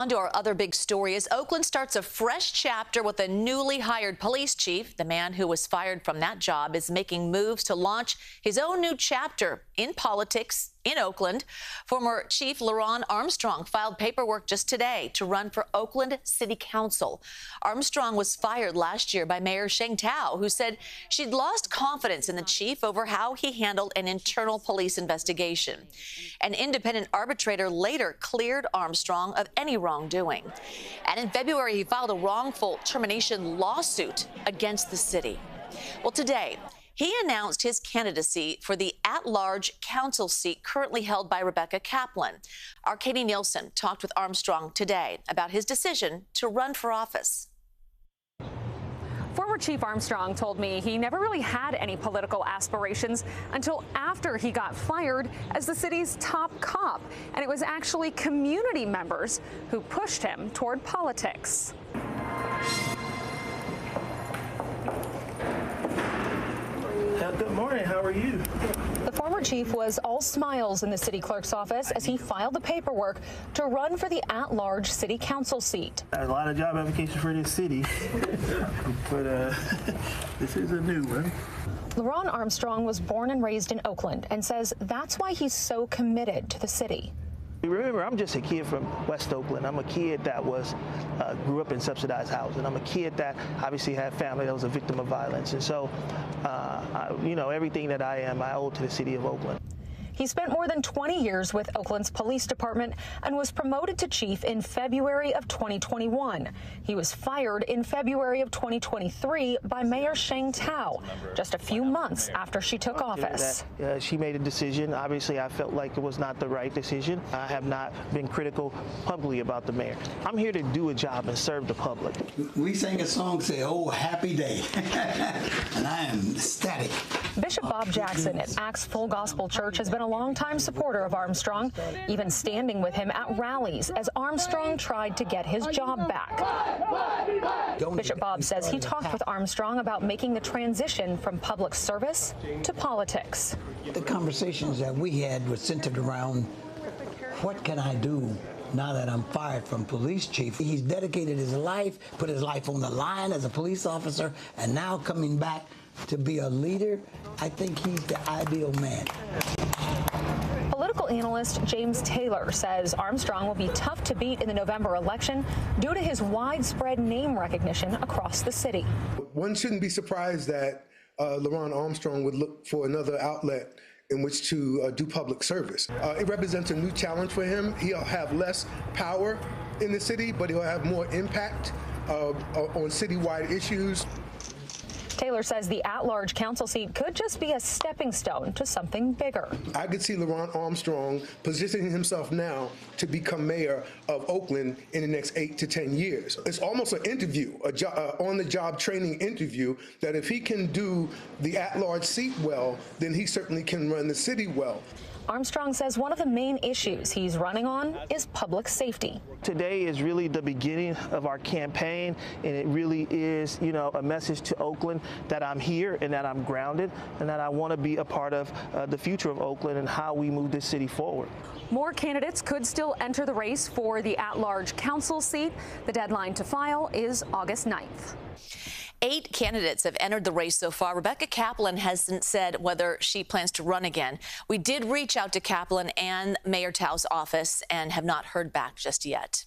On to our other big story as Oakland starts a fresh chapter with a newly hired police chief. The man who was fired from that job is making moves to launch his own new chapter in politics in Oakland. Former Chief LeRonne Armstrong filed paperwork just today to run for Oakland City Council. Armstrong was fired last year by Mayor Sheng Tao, who said she'd lost confidence in the chief over how he handled an internal police investigation. An independent arbitrator later cleared Armstrong of any wrongdoing. And in February, he filed a wrongful termination lawsuit against the city. Well, today, he announced his candidacy for the at-large council seat currently held by Rebecca Kaplan. Our Katie Nielsen talked with Armstrong today about his decision to run for office. Former Chief Armstrong told me he never really had any political aspirations until after he got fired as the city's top cop. And it was actually community members who pushed him toward politics. Good morning. How are you? The former chief was all smiles in the city clerk's office as he filed the paperwork to run for the at-large city council seat. I had a lot of job applications for this city, but this is a new one. LeRonne Armstrong was born and raised in Oakland and says that's why he's so committed to the city. Remember, I'm just a kid from West Oakland. I'm a kid that grew up in subsidized housing. I'm a kid that obviously had family that was a victim of violence. And so, everything that I am, I owe to the city of Oakland. He spent more than 20 years with Oakland's police department and was promoted to chief in February of 2021. He was fired in February of 2023 by Mayor Sheng Tao, just a few months after she took office. She made a decision. Obviously, I felt like it was not the right decision. I have not been critical publicly about the mayor. I'm here to do a job and serve the public. We sang a song, say, "Oh, happy day," and I am ecstatic. Bishop Bob Jackson at Acts Full Gospel Church has been a longtime supporter of Armstrong, even standing with him at rallies as Armstrong tried to get his job back. Bishop Bob says he talked with Armstrong about making the transition from public service to politics. The conversations that we had were centered around what can I do now that I'm fired from police chief. He's dedicated his life, put his life on the line as a police officer, and now coming back to be a leader. I think he's the ideal man. Political analyst James Taylor says Armstrong will be tough to beat in the November election due to his widespread name recognition across the city. One shouldn't be surprised that LeRonne Armstrong would look for another outlet in which to do public service. It represents a new challenge for him. He'll have less power in the city, but he'll have more impact on citywide issues. Taylor says the at-large council seat could just be a stepping stone to something bigger. I could see LeRonne Armstrong positioning himself now to become mayor of Oakland in the next 8 to 10 years. It's almost an interview, on-the-job training interview, that if he can do the at-large seat well, then he certainly can run the city well. Armstrong says one of the main issues he's running on is public safety. Today is really the beginning of our campaign, and it really is, a message to Oakland that I'm here and that I'm grounded and that I want to be a part of the future of Oakland and how we move this city forward. More candidates could still enter the race for the at-large council seat. The deadline to file is August 9th. 8 candidates have entered the race so far. Rebecca Kaplan hasn't said whether she plans to run again. We did reach out to Kaplan and Mayor Tao's office and have not heard back just yet.